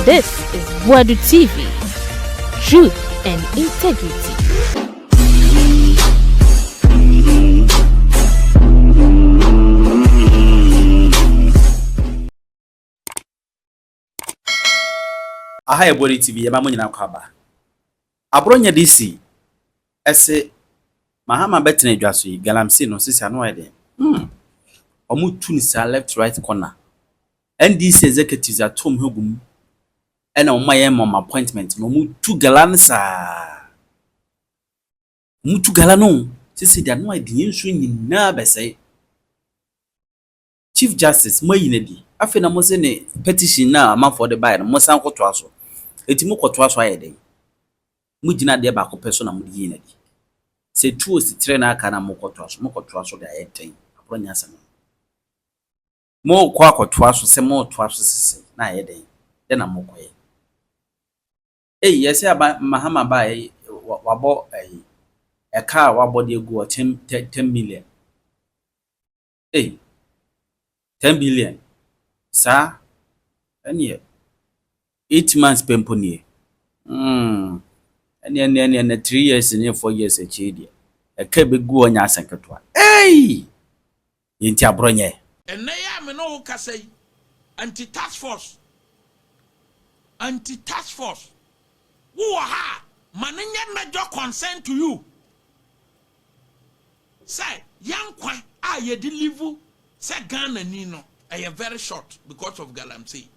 This is Boadu TV. Truth and integrity. Ahaya Boadu TV, yaba mo nyina kwaba. Abronye DC. Ese Mahama betena edwaso yi Galamsey no sisi anu ayde. Omu tu ni sa left right corner. NDC executives atom hogum. Ena omma ye mom appointment no mu tu Galamsey. Mu tu Galano sisi de anu ayde yensu nyina besai. Chief Justice Moyinedi afi na mo se ne petition na amafo de buy no mo san kwoto aso. Eti mo kwoto aso ayde. Mu gina de ba ko peso na mo di yinedi. Se tuo si tre na aka na mo kwoto aso ga yeten. Abronye Asɛm. Mo kwa kwoto aso se mo to aso sisi na ayde. De na mo koye. Yes aba Mahama ba wabo a car wabo de go 10 million. 10 billion. Sir, any 8 months pemponi. And 3 years and 4 years a chidi. A kebe go on your secretary. Hey! Inti Abronye. And they am no say anti-task force. Anti-task force. Who are Maninya major concern to you? Say, young kwa ye deliver. Say Ghana Nino, I am very short because of Galamsey.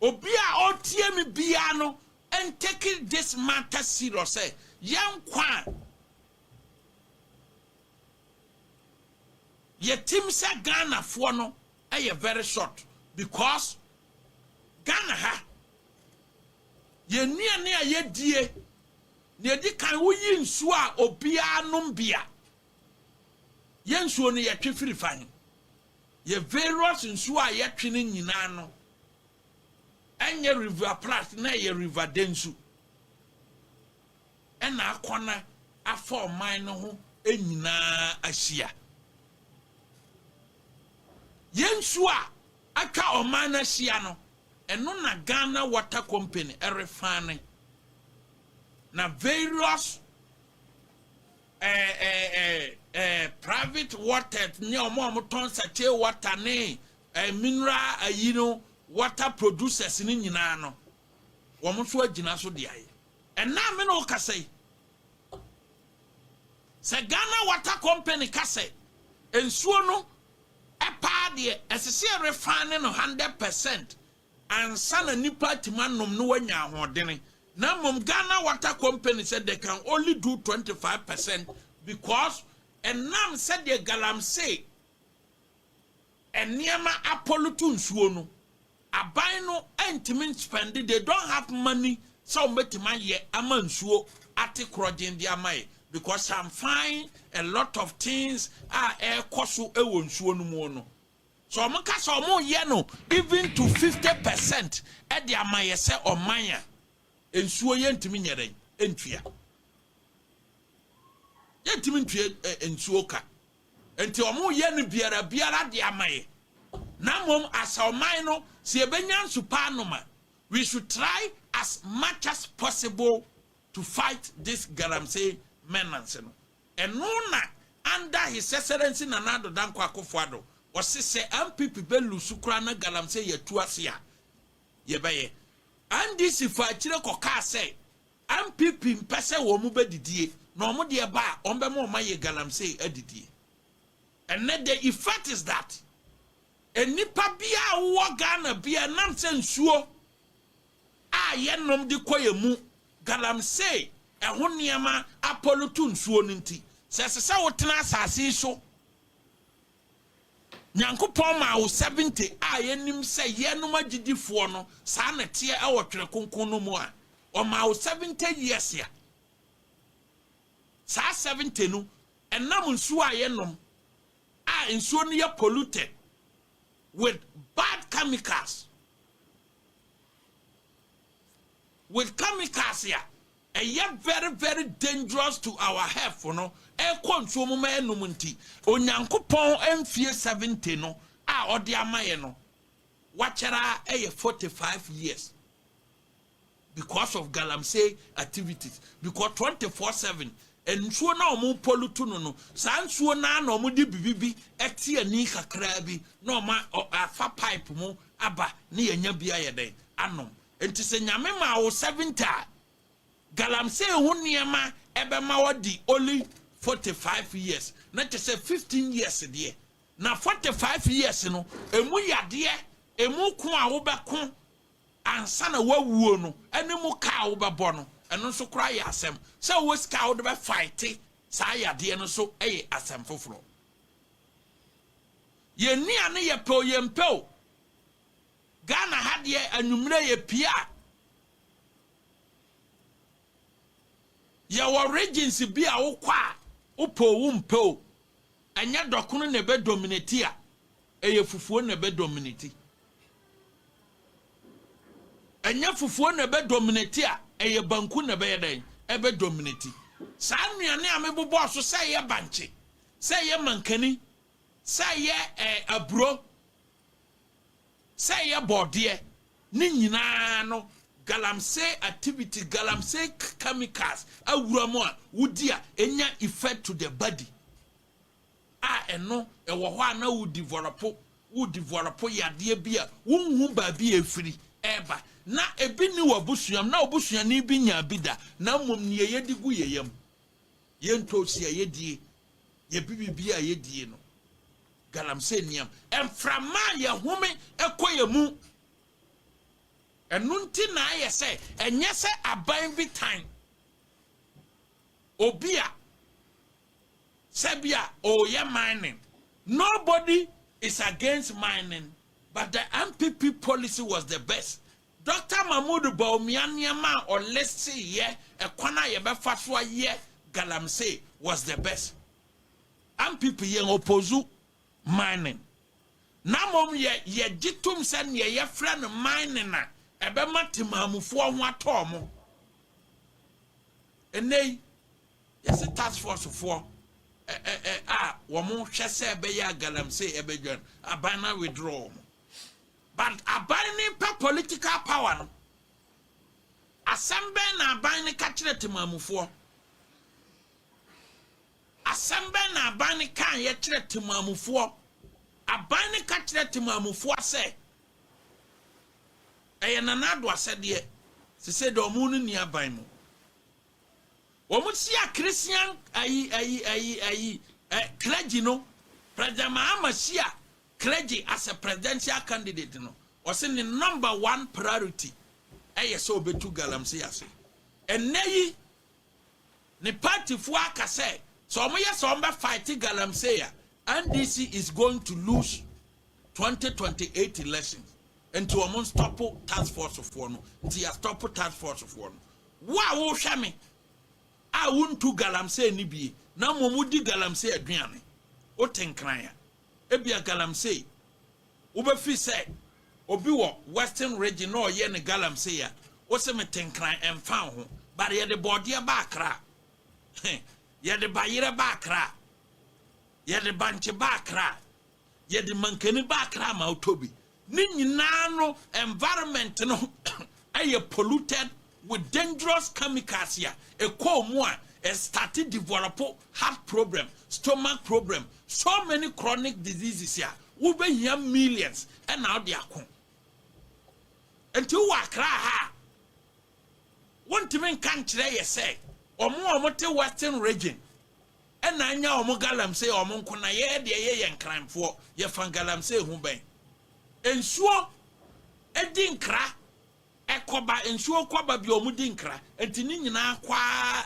Obia o TM Biano and taking this matter serious. Say, young Kwan. Ye team say Ghana for no, I am very short because Ghana ha. Ye near ye die. Near the can we yin swa obia numbia. Yensuo ne yetwe firifan ye various nsuo a yetwe ne nyina no enye river plat na ye river densu ena akona afọ man no ho enyina ahia yensuo a aka oman na ahia no eno na Ghana Water Company erefane na various private water ni omo ton sache water ne mineral water producers ni nyina no wo so agina so de aye na me no kasai se Ghana Water Company kasai ensuo no epa de esese refine no 100% ansa na nipa timanom no wanya hodene na mom Ghana Water Company said they can only do 25% because and nam said the Galamsey and niema apolutu nsuo no aban no entimi spend they don't have money so metima ye ama nsuo ate krogen dia mai because I'm find a lot of things are koso ewo nsuo no mu no so omka so mo ye no even to 50% e dia amaye se omanya ensuo ye ntimi nyere entua yentimi ntue ensuo ka enti omo ye no biara de amaye na mom asaoman no se ebenya nsupa anoma we should try as much as possible to fight this Galamsey menace no eno na under his excellency Nanado Danko Akufo-Addo wose se MPP belu sukra na Galamsey yetu ase a yebeye NDC fa chire koka se MPP mpese wo mu bedidie no mo de ba ombe mo maye Galamsey adidie and the effect is that enipa bia wo Ghana bia nam se nsuo a ye nom de koye mu Galamsey ehwo niema apolutu nsuo nti se wo tena asase so Nyankopon ma wo 70 a yenim se yenom agidifo no sa na tie e wo twere konkon no mu a o ma wo 70 years ya sa 70 no enam nsuo a yenom a nsuo no ye polluted with bad chemicals ya very very dangerous to our health no e konsuo mu ma enum nti onyankopon emfie 70 no a ode amaye no wachara 45 years because of Galamsey activities, because 24/7 and so na omu polutu no san so na omu di bibibi eti ani kakra bi na ma afa pipe mu aba ne yanya bia ye den anom enti se nyame ma wo 70 Galamsey hu niema ebe ma wodi only 45 years na te say 15 years de na 45 years no emu yade emu ko a wo beko ansa na wawuo no ene mu ka wo bebo no eno so kra ya asem se wo ska wo de be fight sa yade no so eye asem foforo ye ni ane ye pe ye mpe Ghana hadie anwumre ye pia ye wo regency bi a wo kwa wo po wo mpe anya dokono ne be dominate a eye fufuo ne be dominate anya fufuo ne be dominate a eye banku ne be yeden ebe dominate sa nuane a mebobo so say ye banche say ye mankani say ye abro say ye bode ni nyina no Galamsey activity Galamsey chemicals awuramo a wudi a enya effect to the body eno ewo ho ana wo develop yade bia wonhu ba bia efiri eba na ebi ni wabusuam na obusuan ni bi nya bida na mom ne ye digu yeyam ye ntosi ayedie ye bibibia ayedie no Galamsey niam emframa ye home ekoyemu enunti na aye se enye se aban bi tan obia sebia ye mining. Nobody is against mining, but the MPP policy was the best. Dr. Mahmoud Baumianyama or let's say ekwana ye befa so ye Galamsey was the best. MPP ye opposu mining. Namom ye jitum sen ye friend mining na ebe matimamufo ho atomo. Enei yes task force for womo hwese be ya Galamsey ebedwan abana withdraw. But abani pa political power no asembe na abani ka kire temamufo asembe na abani kan ye kire temamufo abani ka kire temamufo ase nanado asede se do mu no ni aban mu Omusia Christian clergy no President Mahama sia clergy as a presidential candidate no was in the #1 priority so betu Galamsey ase eneyi ne party fu aka say so omo yes o fight Galamsey NDC is going to lose 2028 elections and to omo stop task force of one nti ya stop task force of one wa wo hwe me a wuntu Galamsey ni bi na momudi Galamsey aduane o tenkran ya ebia Galamsey wo be fi say obi wo western region no ye ne Galamsey ya wo se me tenkran emfa ho bare ye de bode ba akra ye de bayire ba akra ye de banche ba akra ye de mankani ba akra ma otobi ni nyina no environment no aye polluted with dangerous chemicals here. A co-mua started develop heart problem, stomach problem, so many chronic diseases here. We be here millions and now they are come. Until we cry ha. One time country say, or more western region. And I know Galamsey or Monkona ye and crime for ye fan Galamsey humbe. And so a dinkra. Ekoba ensuo kwaba bi omudinkra enti ni nyina kwa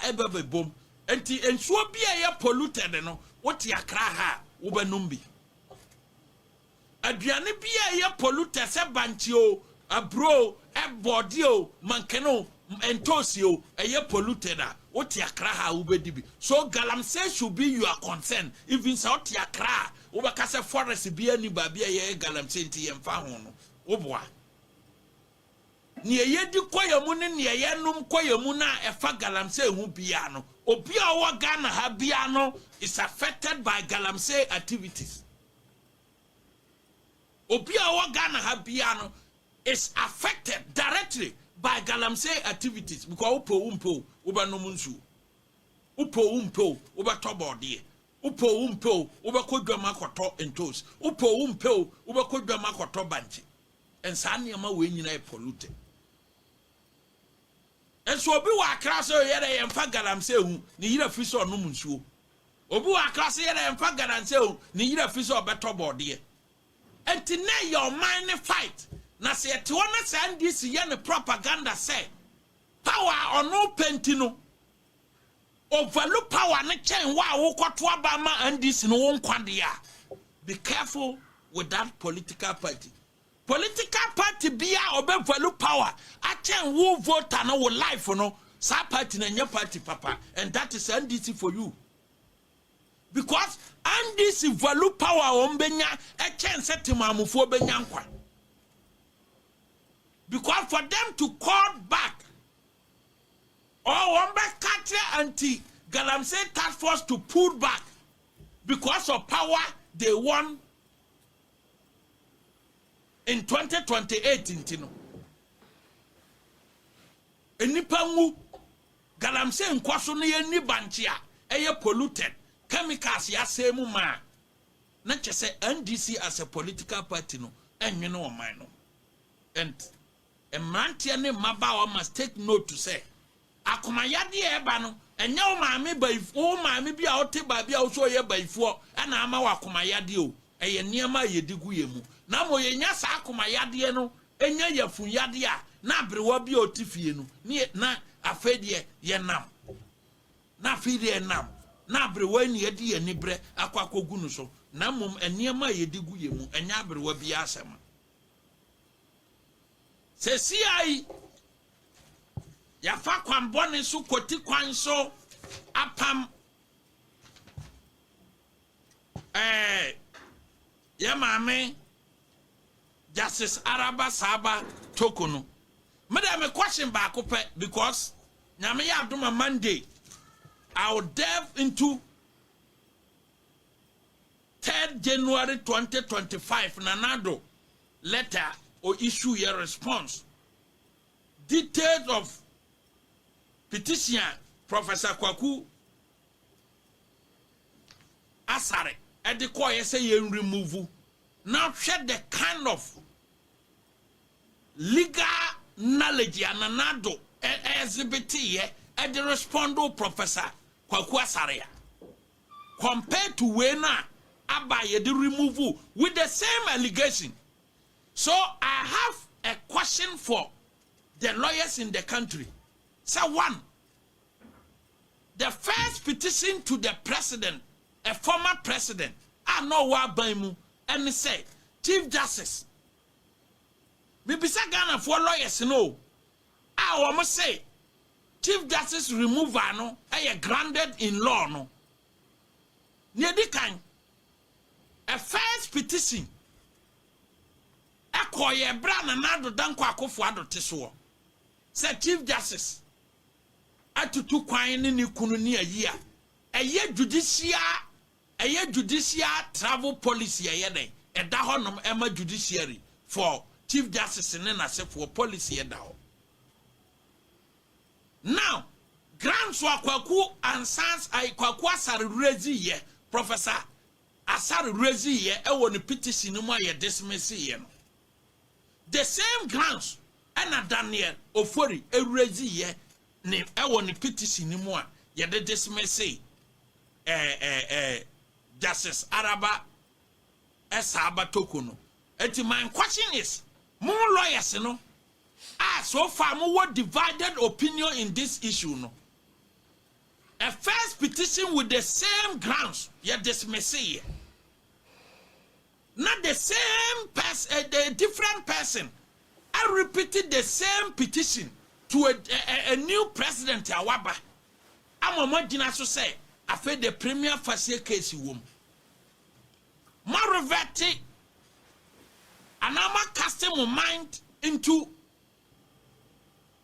ebebe bom enti ensuo bi ye polluted no wote akra ha wo benum bi aduane bi ye polluted se banchi o abro ebodi o mankeno entosi o ye polluted a wote akra ha wo bedi bi so Galamsey should be your concern even so wote akra wo beka se forest bi ani ba bi ye Galamsey enti ye mfa ho no wo boa Niye di koyemu ne niye num koyemu na efa Galamsey hu bia no obi a wo Ghana ha bia no is affected by Galamsey activities Obi a wa Ghana ha bia no is affected directly by Galamsey activities because umpo ubanom nsu. Umpo ubatobode. Umpo ubakodwama koto entos. Umpo ubakodwama koto banchi. And sanyama we nyina e polluted. And so obi wa class yere yemfa Galamsey hu ni yira fi so nom nsuo. Obi wa class yere yemfa Galamsey hu ni yira fi so betobode. And today your mind fight. Na se ete wona say this ye ne propaganda say power or no pentino. Overlook power ne chen wa wo kwoto abama and this no won kwade a. Be careful with that political party. Political party bia overlook power. A chen wo vote na wo life no. Sa party na nya party papa, and that is NDC for you. Because NDC value power on benya a chen setimamufo benya nkwa. Because for them to call back or one back country anti Galamsey task force to pull back because of power they won in 2028 intino. Enipangu Galamsey nkwaso ne ye banchia eye polluted chemicals ya same ma na chese NDC as a political party no enwe no man no. And a man ne mabawa must take note to say akomayade eba no enye o maame baifo o maame bia o te ba bia o so ye baifo na ama wa akomayade o eye niam ye digu ye mu na mo ye nya sa akomayade no enya yafunyade a na abrewa bia o tifie no na afedie ye nam na afedie nam na abrewa ni ye di ye ni bre akwakogu no so na mom eniam ye digu ye mu enya abrewa bia asema. Se CI ya fa kwambone su koti kwanso apam ya mame Justice Araba Saba Torkorno. Madam, question back up because nyame ya adoma Monday I will delve into 3rd January 2025 nanado letter or issue your response. Details of petition Professor Kwaku Asare at the choir say you remove. Now share the kind of legal knowledge and anado exhibit here at the respondo Professor Kwaku Asare compared to when Abaye the removal with the same allegation. So I have a question for the lawyers in the country. So one, the first petition to the president, a former president, I know what by mu, and he said, Chief Justice, maybe Ghana for lawyers no. I almost say, Chief Justice removal no, I granted in law no. Near the kind, a first petition. Akoye bra na nado danko akofo adote so say Chief Justice atutu kwan ni kunu ni ayia eye judicial travel policy eye den eda honom ema judiciary for Chief Justice ne na se for policy eda ho. Now grants wa Kwaku ansans ai Kwaku Asare rezi ye Professor Asare rezi ye e woni petition mu aye dismiss ye no. The same grounds and Daniel Ofori erezi ye ne ewo ne petition ni mu a ye de dismiss Justice Araba Saba Torkorno. Eti my question is more lawyers no so far more divided opinion in this issue no. A first petition with the same grounds ye dismiss ye. Not the same person, a different person. I repeated the same petition to a new president, Awaba. I'm a marginal to say, I feel the premier first case you womb. Mariveti, and I'm casting my mind into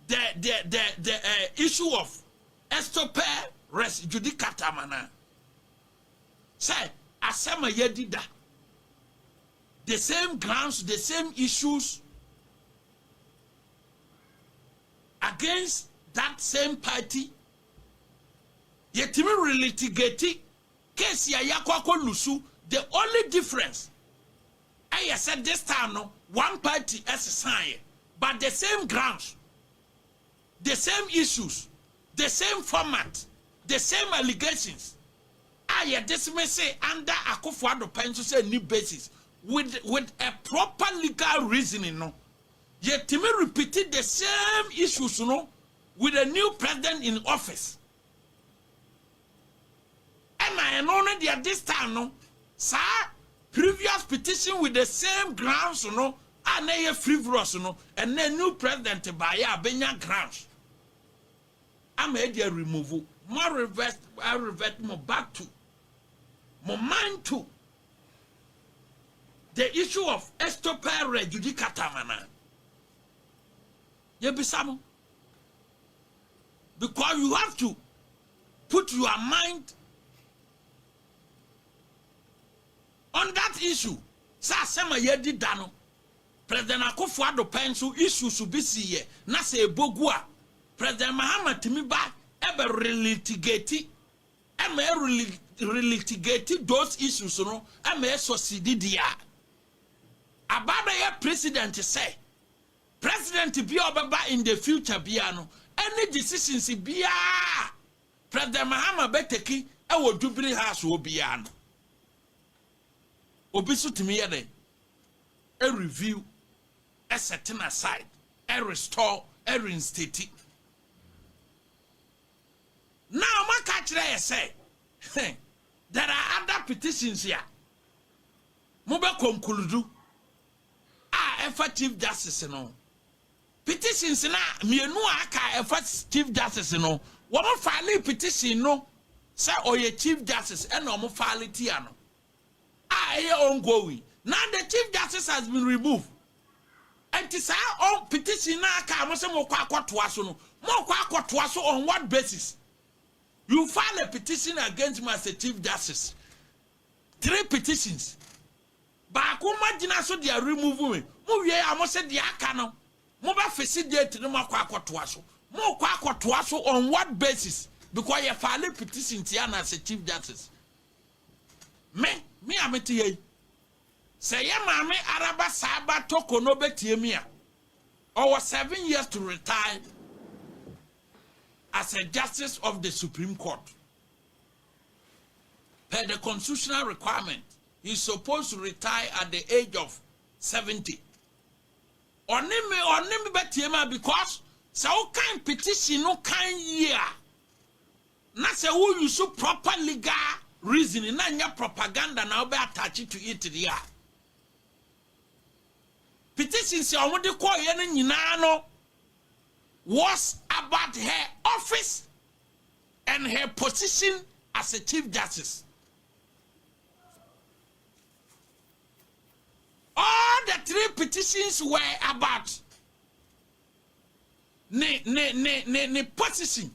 the issue of estope res judicata. Say, Asɛm yedida. the same grounds, the same issues against that same party. Yetimi relitigate case ya yakwako lusu. The only difference, I said this time no, one party as a sign, but the same grounds, the same issues, the same format, the same allegations. I dismiss it under Akufo-Addo pencil say new basis with a proper legal reasoning. No, yet me repeated the same issues, no, with a new president in office. And I know that this time, no, sir, previous petition with the same grounds, no, and they frivolous, no, and then new president by Benya grounds. I made a removal. More revert, I revert more back to my mind to the issue of estopere judicata mana. Yebisamo. Because you have to put your mind on that issue. Sa sema yedi dano. President Akufo-Addo pencil issue should be see na se bogua. President Mahama timiba ebe relitigate relitigate those issues no eme succeed dia. Ababa ye president say president bi obeba in the future bia no any decisions bia President Mahama beteki e wo Jubilee House wo bia no obi so timi ye den a review, a setting aside, a restore, a reinstate. Now, my catch say, there are other petitions here. Moba conclude. Chief Justice, no. Petitions na me no aka Chief Justice, no. Woman file petition, no. Say, oh, ye Chief Justice, and no more file it here, no. Ongoing. Now the Chief Justice has been removed. And it's our own petition now. On what basis? You file a petition against me as a Chief Justice. 3 petitions. But I imagine so they are removing me. I must say the akano. Moba facilitate no on what basis? Because you file a petition as a Chief Justice. Me ameti. Say ya mame araba saba Torkorno betiemia. Over 7 years to retire as a justice of the Supreme Court. Per the constitutional requirement, he's supposed to retire at the age of 70. Onimi betiema because so kind petition no kind year. Na se who you so proper legal reasoning na nya propaganda na be attached to it there. Petitions was about her office and her position as a Chief Justice. All the 3 petitions were about ne position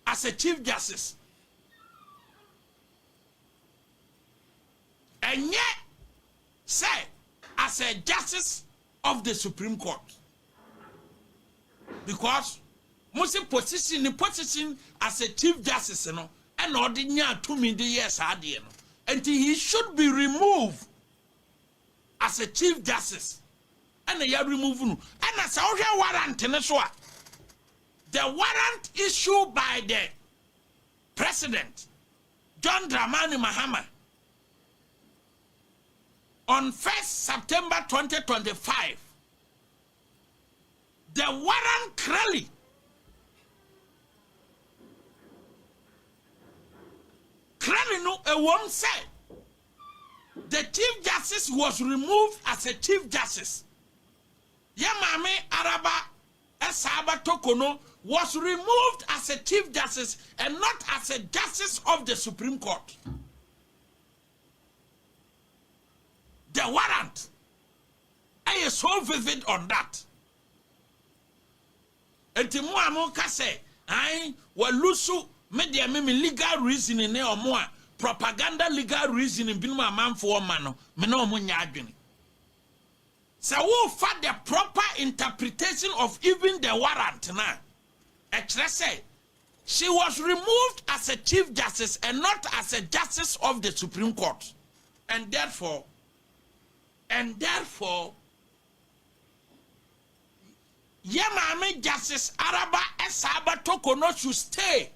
as a Chief Justice. And yet, say, as a justice of the Supreme Court. Because most position as a Chief Justice, you know, and ordinary 2 years and he should be removed as a Chief Justice. And they are removed. And as a warrant, the warrant issued by the President John Dramani Mahama on 1st September 2025, the warrant clearly no a woman said the Chief Justice was removed as a Chief Justice. Yamame Araba Esaba Torkorno was removed as a Chief Justice and not as a Justice of the Supreme Court. The warrant, I am so vivid on that. And Timuamoka say, I will lose media me legal reasoning or more propaganda legal reasoning bin ma manfo ma no me na omo nya adwene. So who for the proper interpretation of even the warrant na say she was removed as a chief justice and not as a justice of the Supreme Court, and therefore Yemame Justice Araba Esaba Torkorno should stay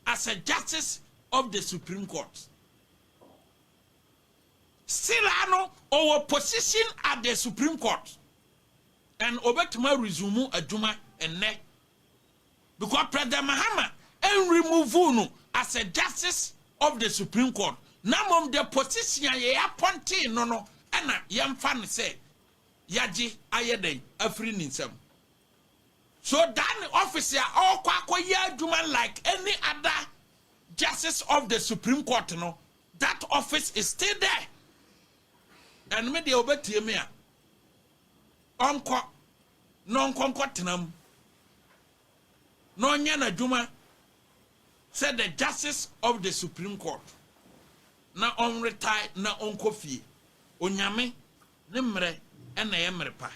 as a justice of the Supreme Court. Still our position at the Supreme Court, and Obetuma resume adwuma and ne because President Mahama and remove no as a justice of the Supreme Court. Namom the position ye appointed no ana yamfa ne say yaji ayeden afri ninsam. So that officer all kwakoye adwuma like any other justice of the Supreme Court no, that office is still there. And me de obetie me a onko no nkonko tenam no nya na dwuma said the justice of the Supreme Court na on retire na onko fie onyame ne mre na ye mre pa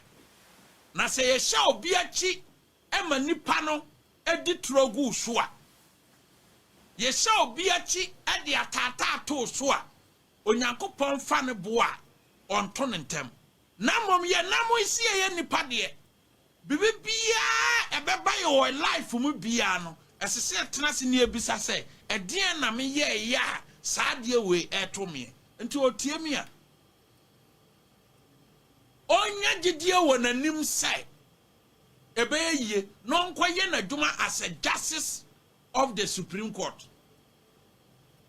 na se ye sha obi achi e ma nipa no edi trogu so a ye sha obi achi e de atata to so a onyankopon fa ne bo a on tonentem namom ye namo isi ye nipa de bibi bia ebeba ye life mu bia no esese tenase ne ebisa se edien na me ye ya saade we eto me nti otie me a onya gidie wonanim se ebe ye no nkoye na dwuma as a justice of the Supreme Court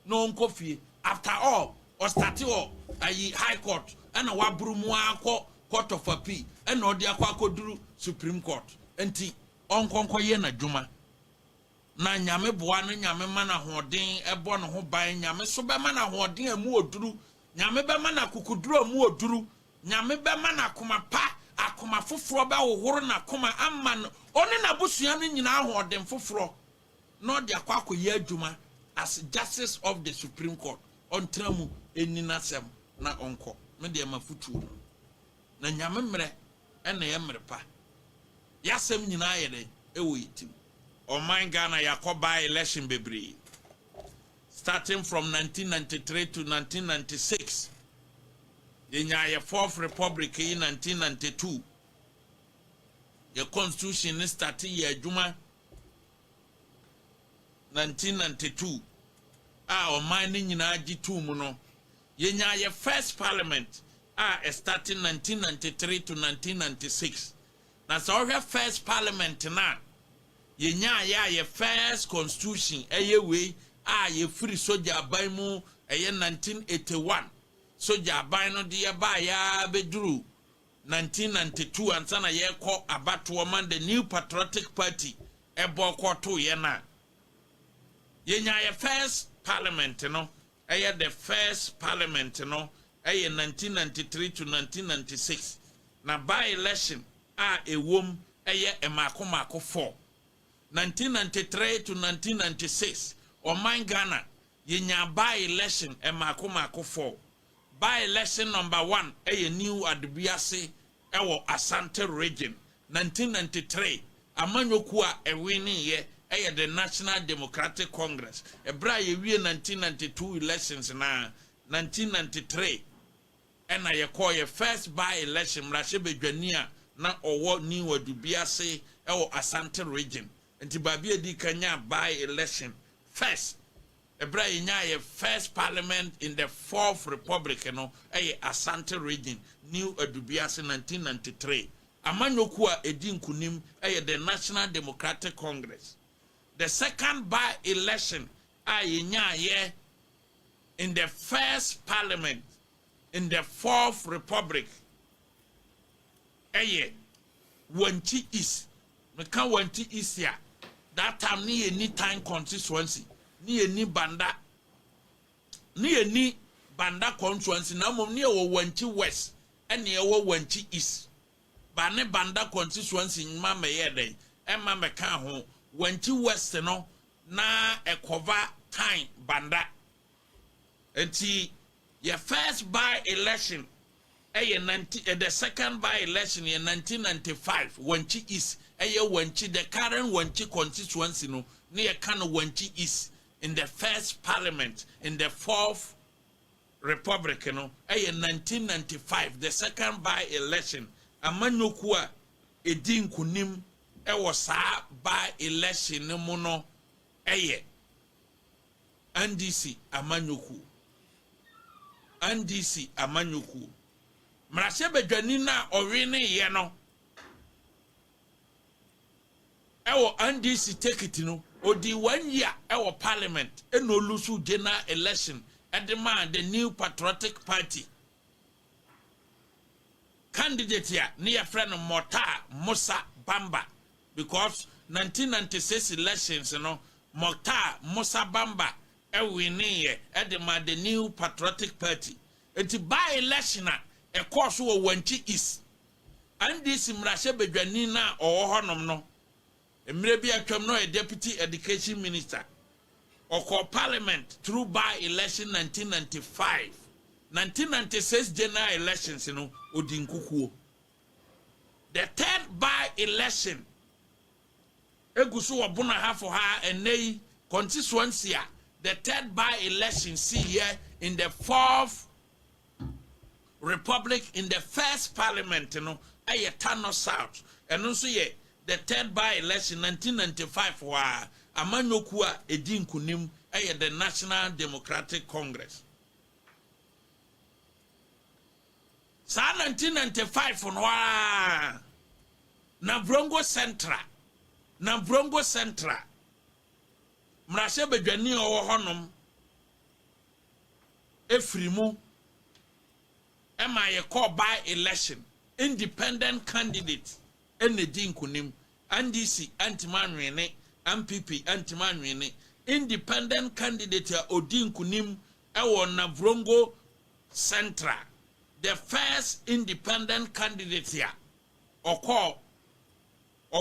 no nkofie after all or start all high court and a wabrumu akọ court of appeal and odi akọ Supreme Court enti onkonkoye na dwuma na nyame boa no nyame mana hoden ebo no ho ban nyame so be mana hoden amu oduru nyame be mana kukuduru amu oduru nyame be mana akoma pa akoma foforo be wohoro na akoma amman oni na busua no nyina hoden foforo no odi akọ ye adwuma as justice of the Supreme Court on tramu eninasem na onko me de mafutu na nyame mre ena ye mre pa yasem nyina ye de ewo yitim oman Ghana yakoba election bebre starting from 1993 to 1996 yenya ye fourth republic in 1992 your constitution started ye adwuma 1992 oman ni nyina agitu mu no yenya ye first parliament starting 1993 to 1996 na so your first parliament na yenya ye first constitution we ye free soldier aban mu 1981 soldier aban no de ba ya beduru 1992 ansa na ye kọ abato man the New Patriotic Party ebo kọ to ye na yenya ye first parliament no the first parliament no 1993 to 1996 na by election ewom emako 4 1993 to 1996 oman Ghana yenya by election emako 4 by election number 1 New Adubiase ewo Asante region 1993 amanyoku ewini ye the National Democratic Congress. Ebra ye 1992 elections na 1993. And I call your first by election Rashebe Jwania na owo New Adubiase ewo Asante region. And Tibabia di Kenya by election first. Ebra ye first parliament in the fourth republic Asante region New Adubiase 1993. Amanyoku edi nkunim the National Democratic Congress. The second by-election in the first parliament in the fourth republic Wanchi East. Meka Wanchi East ya. That time ni any time constituency. Ni any banda constituency na mom ni wo Wanchi West and ni wo Wanchi East. Bane banda constituency ma me ye den. Emma meka ho Wanchi West no na ekova time banda Enti your first by-election the second by-election in 1995 Wanchi East Wanchi the current Wanchi constituency no near Kano Wanchi East in the first parliament in the fourth republic no 1995 the second by-election amanyokua edin kunim saa by-election no mu no NDC amanyoku NDC amanyoku mrase bedwani na owene ye no NDC take it no odi 1 year parliament eno lusu general election demand the new patriotic party candidate here near friend Mota Musa Bamba because 1996 elections Mota Musa Bamba winning demand the new patriotic party enti by election a course wo Wanchi East and this mrase bedwani na honom no emre bi atwam no a deputy education minister or parliament through by election 1995 1996 general elections odinkukuo the third by election eguso wabuna half for her and nay constituency the third by election see here in the fourth republic in the first parliament Tano South and also the third by election 1995 wa amanyokua edin kunim the National Democratic Congress sa 1995 wa na Brongo Central mrase bedwani owo honom efrimu ema ye call by election independent candidate edin kunim NDC antimanwene MPP antimanwene independent candidate odin kunim na Brongo Central the first independent candidate here or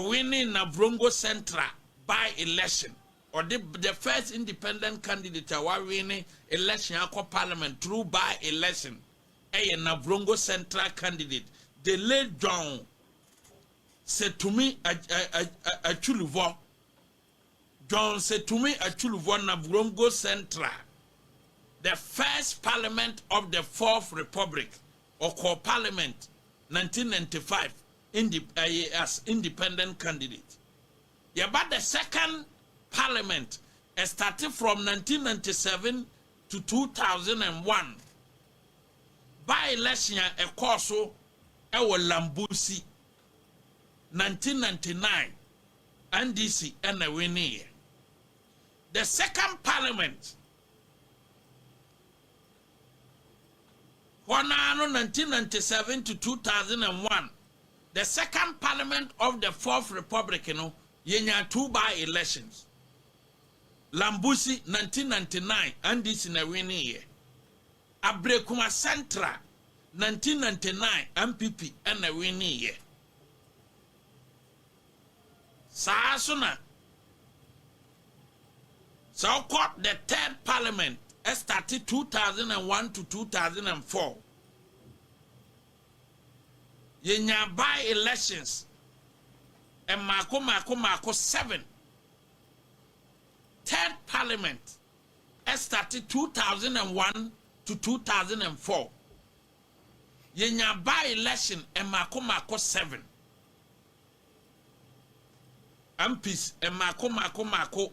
winning na Brongo Central by election or the first independent candidate winning election akọ parliament through by election na Brongo Central candidate the late John said to me a chuluvo John said to me a chuluvo na Brongo Central the first parliament of the fourth republic or called parliament 1995 as independent candidate but the second parliament started from 1997 to 2001 by election a course Lambusi 1999 NDC and a winning the second parliament 1997 to 2001 the second parliament of the fourth republic yenya 2 by elections Lambusi 1999 NDC na winning year Abrekuma Central 1999 MPP and a winning year Saasuna so called the third parliament started 2001 to 2004 yenya by elections and Mako 7 third parliament started 2001 to 2004 yenya by election and Mako 7 MPs and Mako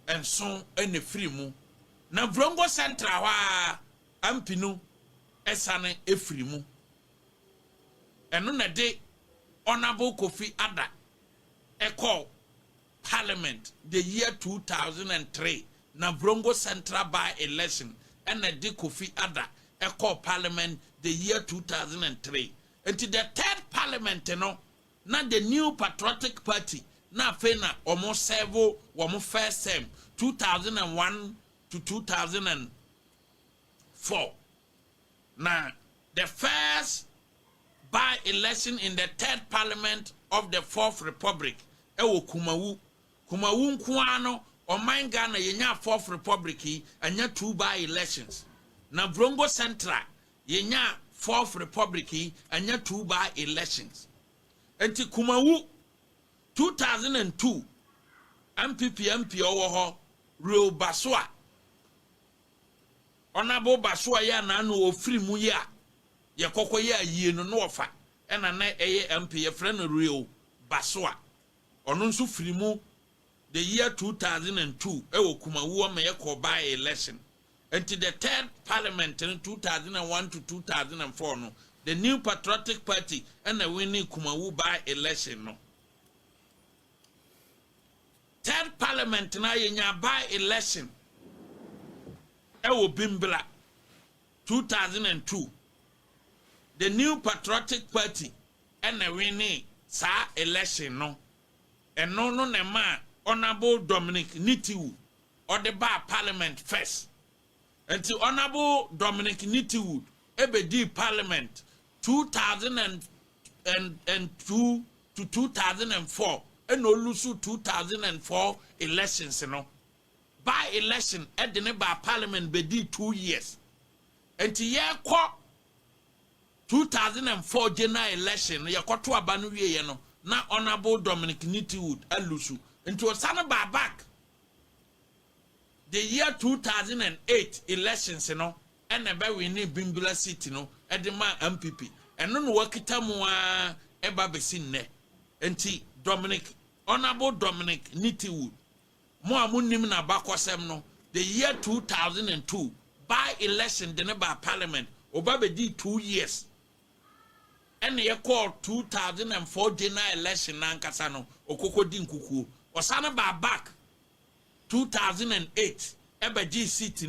and so any free mu na Brongo Central wa ampinu esane efrimu eno na de honorable Kofi Ada call parliament the year 2003 na Brongo Central by election and na de Kofi Ada call parliament the year 2003 until the third parliament na the new patriotic party na fena almost servo almost first term 2001 to 2004 now the first by election in the third parliament of the fourth republic Kumawu nkuano o manga na yenya fourth republic anya 2 by elections na Brongo Central yenya 4th Republic anya 2 by elections. Enti Kumawu 2002 MPP owo ho Real Baswa Honorable Baswa ya na no ofiri mu ya ye kokoye ayie no no ofa ena na eye MP ye friend Real Baswa ono nso firi mu the year 2002 ewo Kumawu o me ko by election. Until the 3rd parliament in 2001 to 2004 no the New Patriotic Party and the winning Kumawu by election no 3rd parliament na yenya by election ewo Bimbla 2002 the New Patriotic Party and the winning sa election no and no ne ma Honorable Dominic Nitiwu or the bar parliament first. Until Honorable Dominic Nitiwood ebedi Parliament 2002 to 2004 and olusu 2004 elections by election edene by Parliament bedi 2 years until ye kwa 2004 general election ye kwa to abanu wie no na Honorable Dominic Nitiwood alusu until sana ba back the year 2008 elections and we need Bimbula City edema MPP and no wakita mu eba besin ne enti Honorable Dominic Nitiwood mo amunim na bakwasem no the year 2002 by election the neba parliament oba be di 2 years and ye call 2004 general election na nkasa no okoko di nkuku osana ba back 2008 G City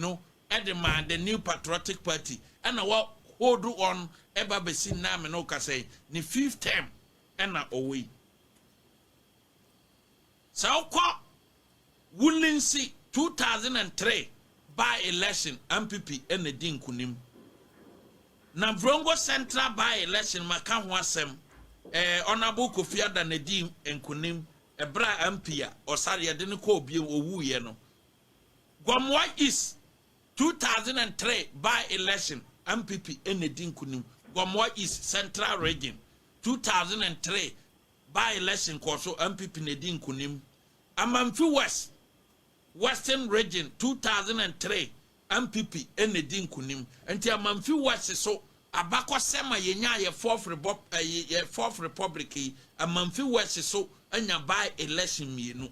edema the New Patriotic Party and what hold on eba besin na me no ka say ni 5th term and away so kwa Woodlands 2003 by election MPP and the din kunim na Brongo Central by election maka ho asem Honorable Kofi Ada na din enkunim Ebra Ampia or Saria didn't call be owu ye no. Gwamwa East 2003 by election MPP ene dinkunim. Gwamwa East Central Region 2003 by election koso MPP ne dinkunim. Amamfi West Western Region 2003 MPP ene dinkunim. Enti Amamfi West so abako sema yenya ye 4th Republic Amamfi West so anya by election mienu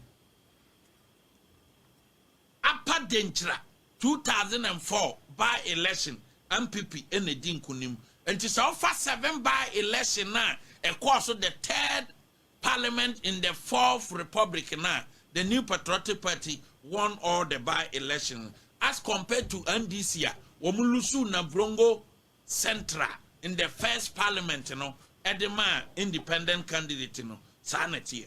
Upper Denchra 2004 by election MPP ene din kunim enti so far 7 by election na e course the 3rd parliament in the 4th Republic na the New Patriotic Party won all the by election as compared to NDC womulusu na Brongo Central in the 1st parliament edema independent candidate sanity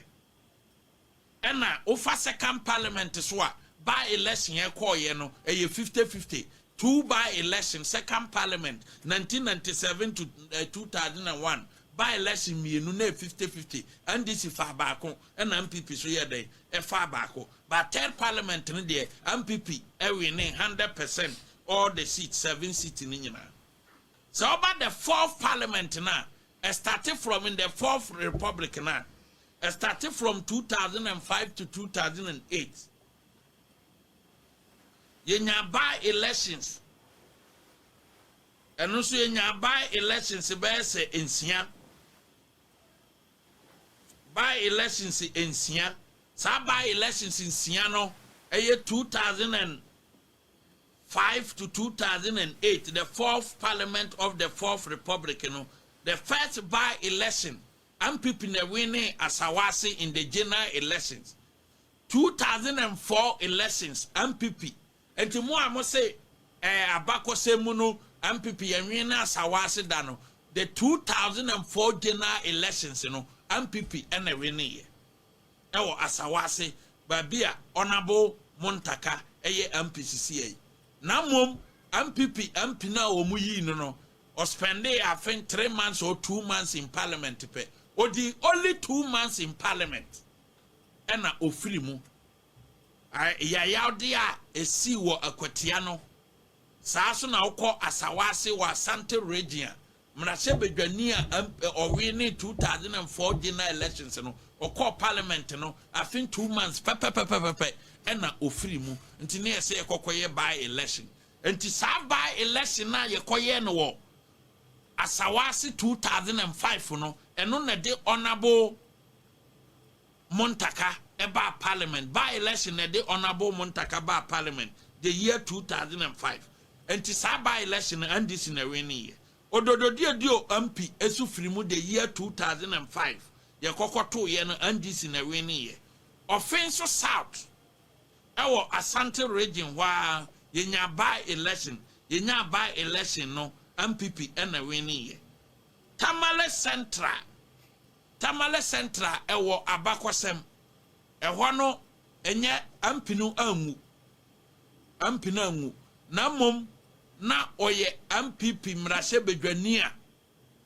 and over 2nd parliament so by election ye call ye 50-50 2 by election 2nd parliament 1997 to 2001 by election mienu na 50-50 and this is far back and MPP so ye dey far back but 3rd parliament no dey MPP winning 100% all the seats 7 seats in nyina so about the 4th parliament now started from in the 4th Republic now started from 2005 to 2008 yenya by elections and also yenya by elections be say ensia by elections ensia sa by elections ensia no 2005 to 2008 the 4th parliament of the 4th Republic the first by election MPP ne winning Asawasi in the general elections 2004 elections MPP and to more say abako se muno MPP winning Asawasi dano the 2004 general elections MPP and winning ewo Asawasi babia Honorable Montaka MPCCA na mom MPP MP na omuyi no or spend I think 3 months or 2 months in parliament or the only 2 months in parliament and na ofilimu ya dia esi wo akwatiano saa so na wokɔ asawase wa Asante region mrase bedwani a owe ne 2004 general elections no okɔ parliament no afin 2 months pepepepepe ena ofiri mu nti ne yɛsɛ yɛkɔkɔyɛ by election nti saa by election na yɛkɔyɛ no wɔ asawase 2005 no eno na de honorable Montaka eba parliament by election na de honorable Montaka ba parliament the year 2005 nti saa by election and this in a winning year Odododio MP esufrimu the year 2005 ye kokoto ye no andis na weni ye offense south ewo Asante region wa ye nya by election no MPP na weni ye Tamale Central ewo Abakosem eho no enye ampinu angu na mom na oye MPP mrase bedwani a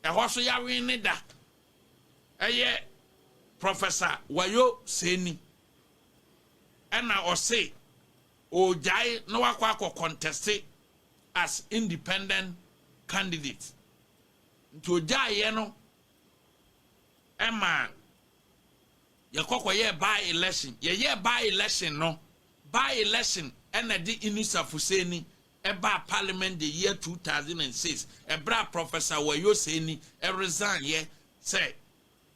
eho so ya wini da eye Professor Wayo Seni ena ose o jai no wakwa contest as independent candidate nto jai no ema ye kokoye by election ye by election no by election ena di Inisa Fuseni eba parliament the year 2006 ebra Professor Wayo Seni resign ye say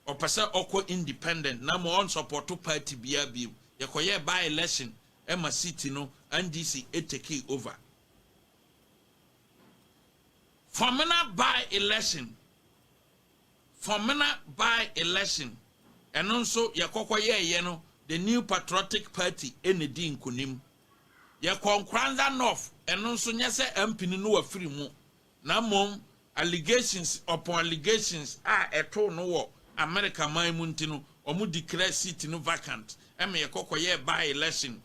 opesa oko independent na mo on support party bia bi ye koye by election ema city no NDC take over formina by election eno nso ye kokoye ye no the New Patriotic Party enedi nkunim ye Konkranza North eno nso nyese MP no wafiri mu na mom allegations upon allegations eto no wo America man mu ntino omu declare seat no vacant ema ye kokoye by election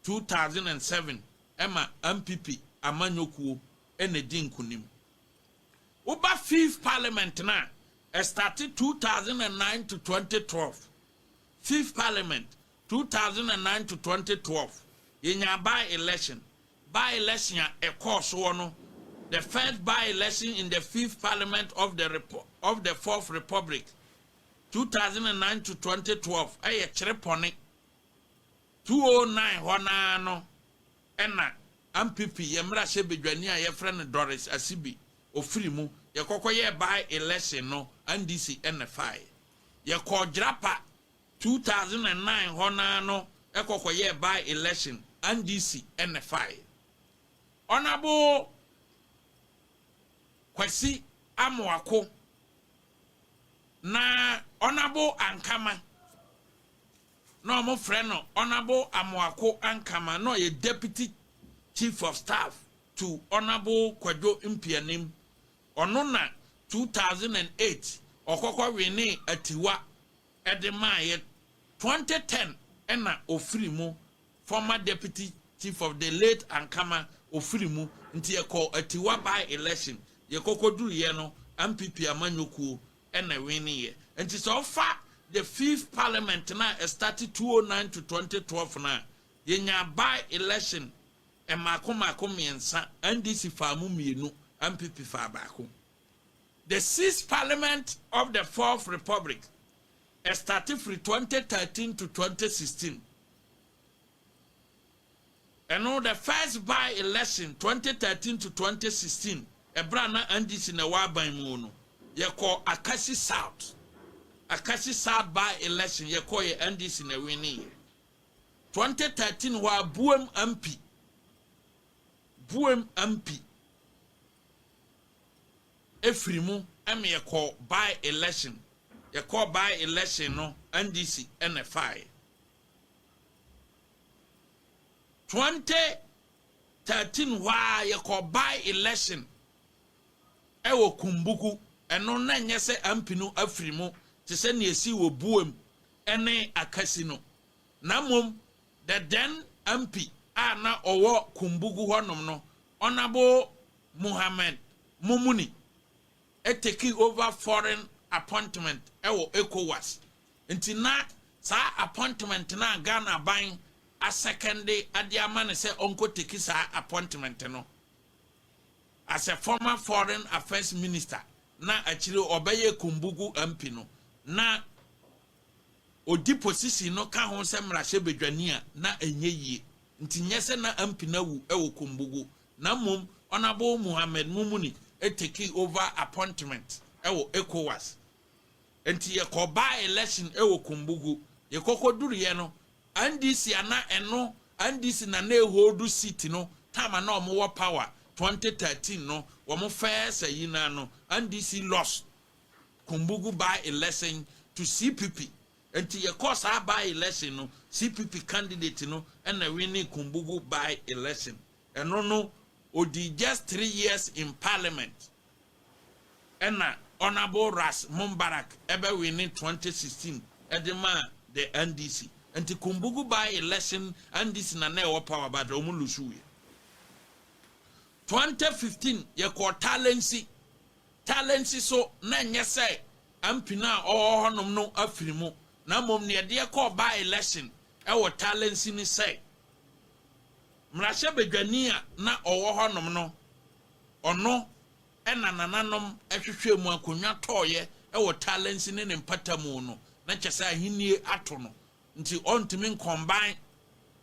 2007 ema MPP amanyokuo enedi nkunim uba 5th parliament na started 2009 to 2012 5th parliament 2009 to 2012 yenya by election a course one the first by election in the 5th parliament of the 4th republic 2009 to 2012 aye cherepone 209 hona no ena MPP yemra she bedwani a ye friend Doris Asibi ofirimu ye kokoye by election no NDC NFI ye ko drapa 2009 hona no ekokoye by election NDC NFI Honorable Kwesi Amwako na Honorable Ankama no mo friend no Honorable Amwako Ankama no ye deputy chief of staff to Honorable Kwadwo Mpianim ono na 2008 okokwa wini atiwa edema ye 2010 ena ofirimu former deputy chief of the late Ankama ofirimu nti ye call atiwa by election ye kokoduru ye no MPP amanyokuo ena wini ye nti so far the 5th parliament na started 2009 to 2012 na ye nya by election e mako miensa NDC famu mienu MPP fa baako the 6th parliament of the 4th republic started from 2013 to 2016 and on the first by election 2013 to 2016 ebrana NDC na waban mu no ye call Akasi South by election ye call ye NDC na winning 2013 wa buem MP efrimu em ye call by election no NDC NFI 2013 wa ye call by election ewo kumbuku eno na nyese MP no afrimu te se ne esi wo buem ene Akasi no na mom the then MP na owo kumbugu honom no Honorable Muhammad Mumuni taking over foreign appointment ewo ECOWAS nti na sa appointment na Ghana ban a second day adiama ne se onko take sa appointment no as a former foreign affairs minister na achiri obeye kumbugu MP no na odi position no ka ho se mrahye bedwani a na enye yie nti nyese na MP na wu ewo kumbugu na mom Honorable Muhammad Mumuni take over appointment ewo ECOWAS nti ye ko ba election ewo kumbugu ye kokoduru ye no NDC ana eno NDC na hold seat no time na omo power 2013 no womo first yina no NDC lost kumbugu by election to CPP nti ye course by election no CPP candidate no and winning kumbugu by election eno no odi just 3 years in parliament and Honorable Ras Mumbarak ebe winning 2016 edema the NDC anti kumbugu by election NDC na newo power but omu lusu 2015 ye ko talency so na nye say ampina honom no afirimu na mom ne de ko by election e wo talency ni say mrahye bedwani a na owo honom no ono enanananom ehwehwe mu akonwa toye e wo talency ni ne mpatamu no na kyese ahinie ato no nti ontimi combine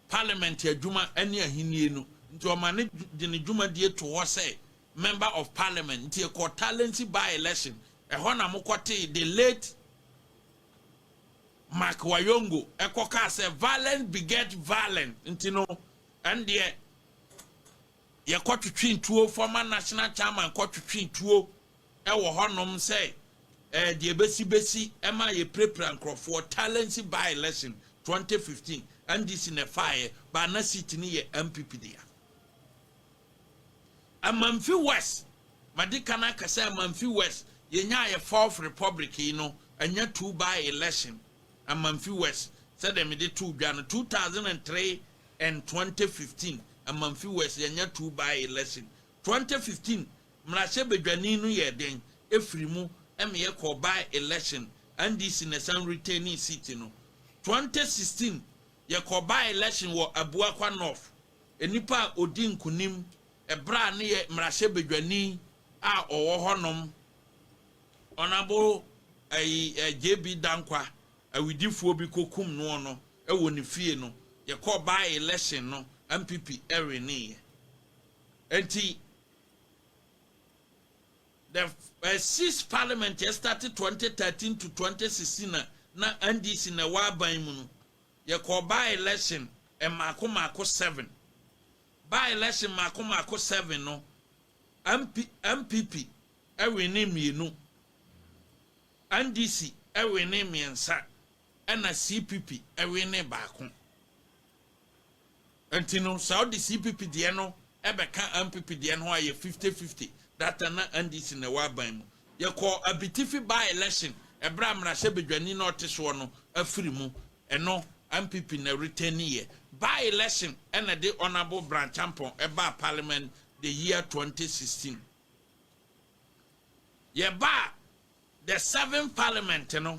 parliament adwuma ene ahinie no nti o mane de ne dwuma die to ho say member of parliament nti e ko talency by election e ho na mokote the late Mark Wayongo e ko ka say violence beget violence nti no and ye kwatwetwe ntuo former national chairman kwatwetwe ntuo e wo honom say the besi ema ye prepare nkrofo talency by election 2015 and this in a fire but na city ni ye MPP dia Amamfi West madikana kase Amamfi West ye nya ye fourth republic you know anya 2 by election Amamfi West said them did 2 Jan 2003 and 2015 Amamfi West ye nya 2 by election 2015 mrahye bedwani no ye den efirimu ye ko by election and this in a san returning city no 2016 ye ko by election wo Abuakwa North enipa odi nkunim ebra ne ye mrahye bedwani a owo honom Honorable JB Dankwa awidifuo bi kokum no no e wo ne fie no ye ko by election no MPP erene enti the 6th parliament started 2013 to 2016 na NDC na waban mu no ye ko by election e mako 7 by election mako 7 no MPP ewene mienu NDC ewene miensa na CPP ewene baako antino Saudi CPP de no ebeka MPP de no aye 50-50 that na NDC na waban mu ye ko abitifi by election ebra mrahye bedwani na oteso no afiri mu eno MPP na return ye by election and the honorable branch champion eba parliament the year 2016 ye ba the 7th parliament no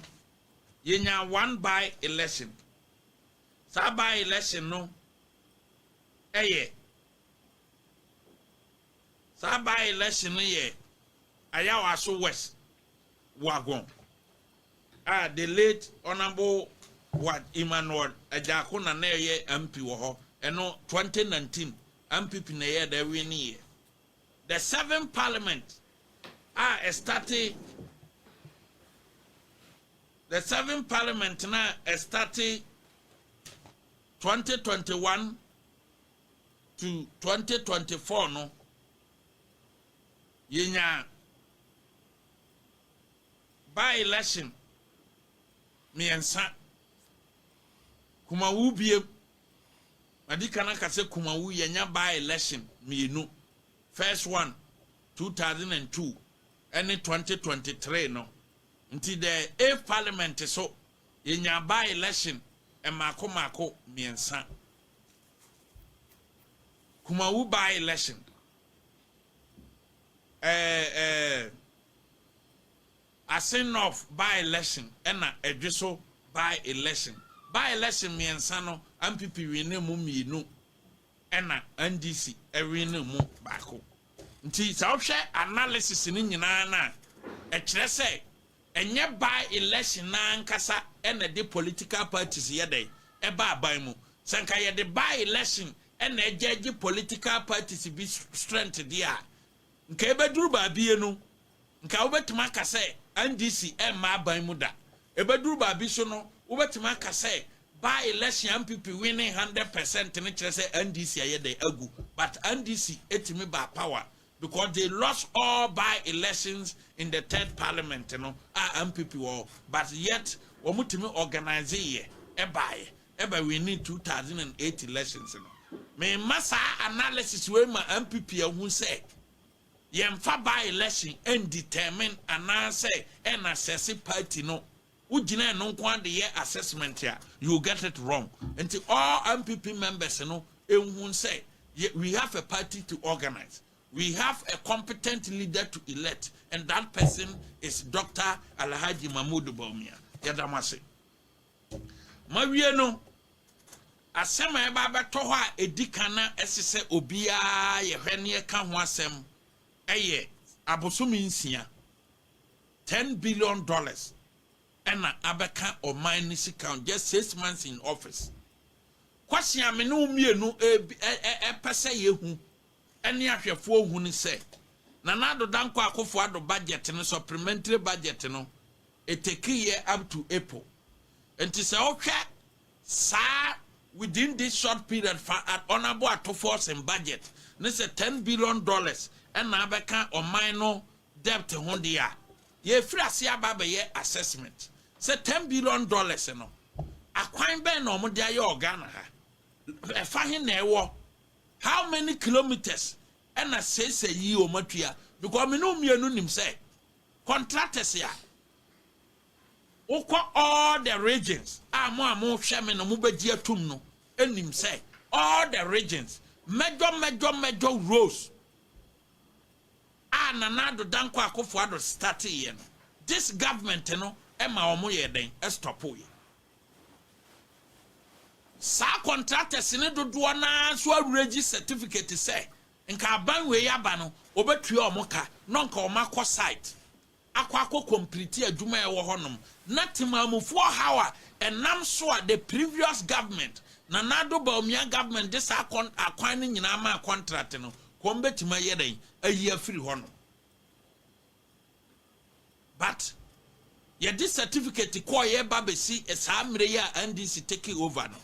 ye nya 1 by election sa by election no eye sa by election no ye Ayawaso West wagon the late honorable what Emmanuel Ajako na ye MP wo ho eno 2019 MPP na ye da win ye the 7th parliament started the 7th parliament na started 2021 to 2024 no yenya by election miensa kumawu biem madikana kase kumawu yenya by election mienu first one 2002 and 2023 no nti the 8th parliament so yenya by election e mako miensa kumawu by election asin of by election na edweso by election miensa no MPP win mu mienu na NDC win mu baako nti sa wo hwɛ analysis ni nyina na e kyerɛ sɛ enye by election na nkasa ene de political parties yɛdɛ ɛba aban mu sanka yɛde by election ene ejeje political parties bi strength dia nka ebeduru ba bie no nka wobetuma ka sɛ NDC ɛma aban mu da ebeduru ba bi so no wobetuma ka sɛ by election MPP winning 100% ne kyerɛ sɛ NDC ayɛdɛ agu but NDC etimi ba power because they lost all by elections in the third parliament, you know, MPP war, but yet wamutimi organize ye eba we need 2008 elections, you know. Me masa analysis we ma MPP who say yemfa by election and determine and say and assess party no ujina no kwande ye assessment here you get it wrong until all MPP members, you know, who say we have a party to organize. We have a competent leader to elect, and that person is Dr. Alhaji Mahmoud Bawumia. Yadamase. Mawie no, asɛm a ɛba bɛtɔ hɔ a ɛdi kana ɛse sɛ obiara yɛhwɛ ne yɛka ho asɛm ɛyɛ abosomi nsia $10 billion ɛna abɛka ɔman ne sika just 6 months in office. Kwasi ame no mmienu ɛpɛ sɛ yɛhu any ahwefo hu ni say na nado danko akofo ado budget no supplementary budget no it take year up to April and to say okay sa within this short period for at honorable to force in budget this is $10 billion and na beka o minor debt ho dia ye free asia baba ye assessment say $10 billion no akwan ben no mo dia ye organ ha e fa hin na ewo how many kilometers and I say ye o matua because me no mienu nim say contractors ya ukwa all the regions mo hwe me no mo bagi atum no enim say all the regions major roads nanado danko akofo ado start here no this government no e ma omo ye den e stop we sa contractors ne dodo na so awuregi certificate say nka ban we yaba no obetua omoka no nka omakọ site akwa complete adwuma e wo honom na timamufo hawa enam so the previous government na nado Bawumia government this akwan ne nyina ma contract no kombetima yeden ayi afiri honom but ye this certificate ko ye babesi esa mre ya NDC taking over no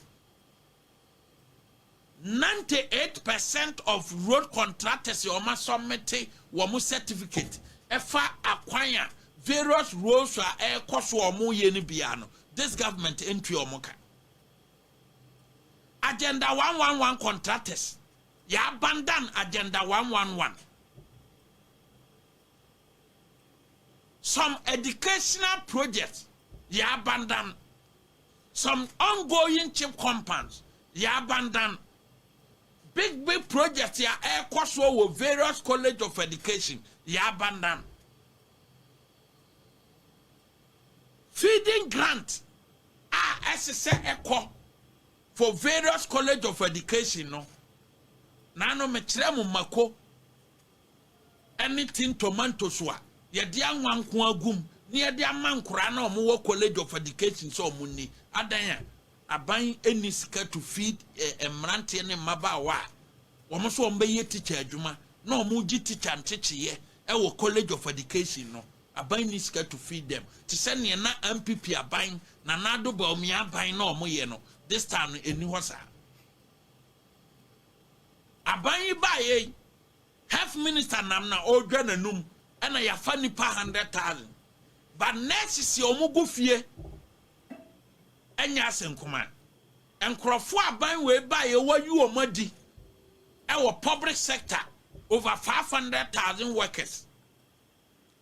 98% of road contractors yoma submit womu certificate efa akwanya various roads are air cost womu ye ni bia no this government entry omuka agenda 111 contractors ya abandon agenda 111 some educational projects ya abandon some ongoing chip compounds ya abandon big projects ya air course with various college of education ya abandon feeding grant SSA echo for various college of education no nano me kyerɛ mako anything tomatoes wa ye dia nwanko agum ne ye dia mankora na omo college of education so omo ni adan aban eni sika to feed emrante ne mabawa omo so ombe ye teacher adwuma na omo gi teacher ntekyeye e wo college of education no aban ni sika to feed them to send ne na MPP aban na nado Bawumia aban na omo ye no this time eni hosa aban ba ye health minister nam na odwa nanum ena ya fa nipa 100,000 but next si omo go fie enya asenkoma enkrofo aban we ba ye wayu omadi e wo public sector over 500,000 workers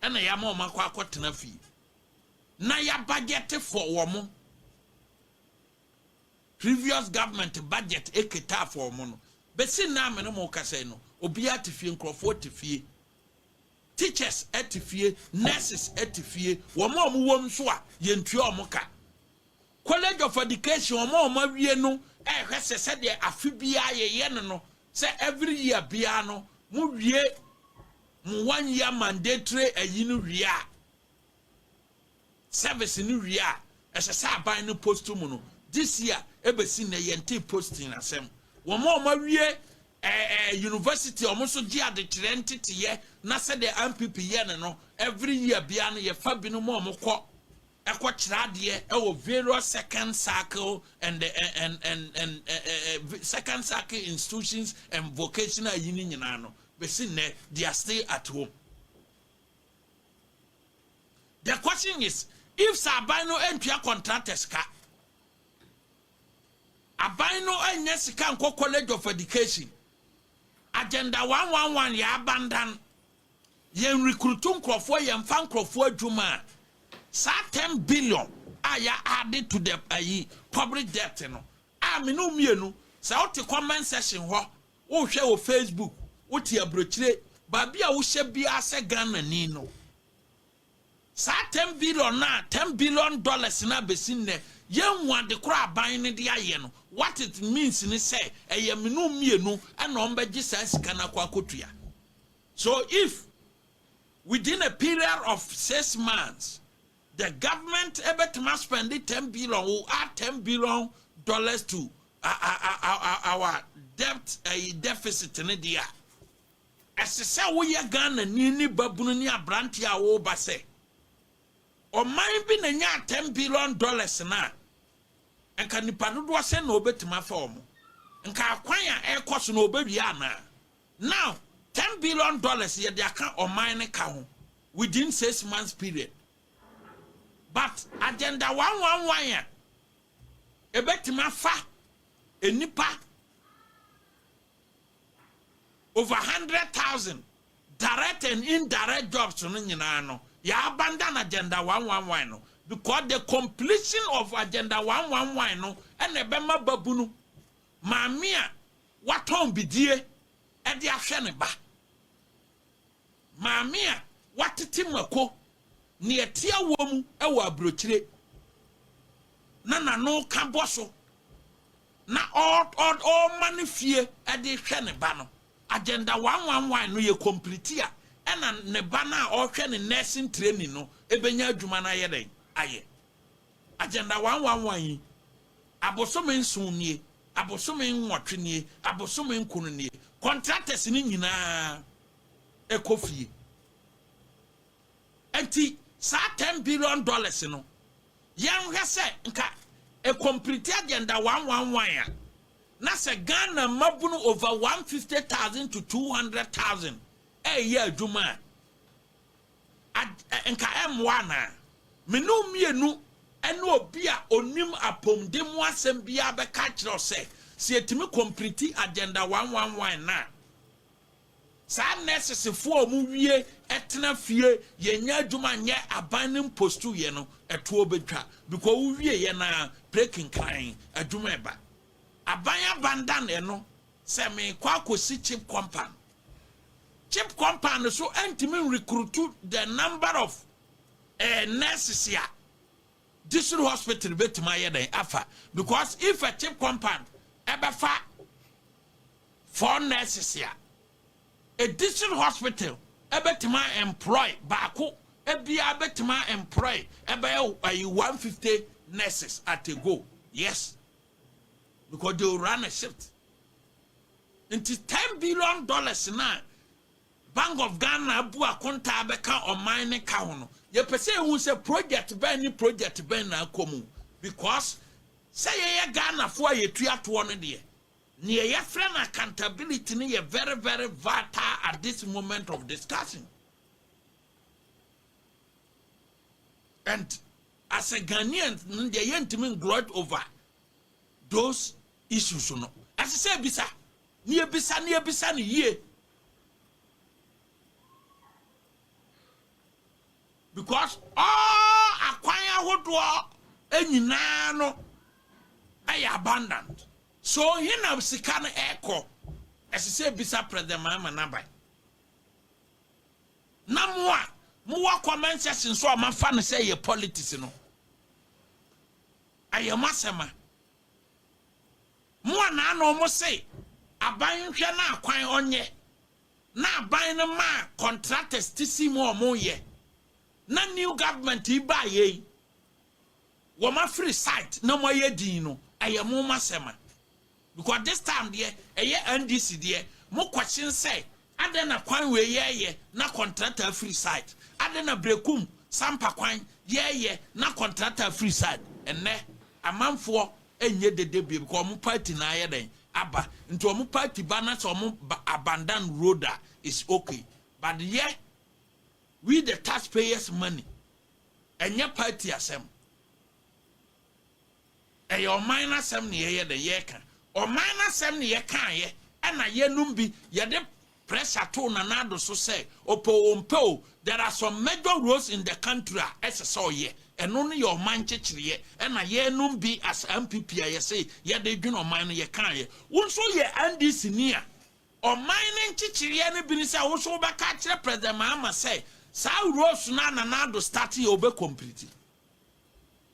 ena ya ma omakwa akotena fie na ya budget for womo previous government budget eketa for womo no besi na me no mo kase no obi atifie nkrofo atifie teachers atifie nurses atifie womo wom so a yentua omoka college of education omo wie no hwese se de afibia ye no se every year bia no mu wie mu 1 year mandatory ayinu ria service ni ria esese aban no post mu no this year ebesi na yente posting asem wo ma wie university omoso gi ade trentete ye na se the MPP ye no every year bia no ye fa bi no mo omokọ ekọ kirade various second circle and second circle institutions and vocational yini nyina no besi ne they are still at home. The question is, if Sabino entry contractors ka Abino enye sika nko College of Education agenda 111 ya abandon yen recruitum crofo yen fan crofo adwuma sa 10 billion aya added to the public debt no me no mienu sa oti comment section ho wo hwe wo Facebook wo ti abrochire ba bia wo hye bia se Ghana ni no sa 10 billion na $10 billion na besin ne yen wan de kra ban ne de aye no what it means ni say eye me no mienu ana ombeji sa sika na kwa kotua. So if within a period of 6 months the government able to spend $10 billion will add $10 billion to our debt deficit in the year. As I say, we are Ghana ni babunu ni abranti a wo ba say. O man bi na nya $10 billion na. Enka nipa dodo ase na obetima fa omo. Enka akwan a ekoso na obewia na. Now $10 billion ye de aka o man ne ka ho within 6 months period. But agenda 111 ya ebetima fa enipa over 100,000 direct and indirect jobs no nyina no ya abandon agenda 111 no because the completion of agenda 111 no and ebema babunu mamia waton bidie e de ahwe ne ba mamia watete mako ne etia wom e wa abrochire na no ka boso na all manifie e de hwe ne ba no agenda 111 no ye complete a ena ne ba na o hwe ne nursing training no ebenya adwuma na ye den aye agenda 111 abosome nsumnie abosome nwotwenie abosome nkununie contractors ni nyina ekofie enti sa $10 billion no yan hwese nka a complete agenda 111 ya na se Ghana mabunu over 150,000 to 200,000 year adwuma nka M1 menu mienu ene obi a onim apomde mu asem bia be ka kire se se etimi complete agenda 111 na sa necessary mu wie etena fie yenya adwuma nye abanim postu ye no eto obetwa because wo wie ye na breaking kind adwuma eba abanya bandan eno se me kwa kosi chip compound so entimi recruit the number of nurses here district hospital betima ye den afa because if a chip compound ebefa 4 nurses here a district hospital ebetima employ baako ebia betima employ ebe 150 nurses at a go. Yes, because they will run a shift. Into $10 billion na Bank of Ghana abu akonta abeka o mine ka ho no ye pese hu se project ben na komu because say ye Ghana fo ayetu ato no de ne ye friend accountability ne ye very very vital at this moment of discussion. And as a Ghanaian they yentimi gloat over those issues no as say bisa ne ye because all akwanya hodo enyina no ay abundant so hina sika no eko say bisa president Mahama nabai na mo wa comment section so ma fa no say ye politics no ayemasema mo na no mo say aban hwe na akwan onye na ban no ma contractors tisi mo omo ye na new government iba ye wo ma free site na mo ye din no aye mo ma sema because this time there eye NDC there mo question say ade na kwan we ye na contractor free site ade na brekum sampa kwan ye na contractor free site enne amanfo enye dede bi because mo party na aye den aba into omu party banner so omu abandon road is okay but yeah we the taxpayers money enye party asem your minor asem ne ye the ye kan o minor asem ne ye kan ye na ye num bi ye de pressure to na nado so say opo there are some major roads in the country as so ye and only your man chichiri and a ye num be as MPP ye say ye de dwun man ye kan ye wonso ye NDC nia o mining chichiri ne bi say wonso be ka kire president Mahama say sa roads na nado start ye obe complete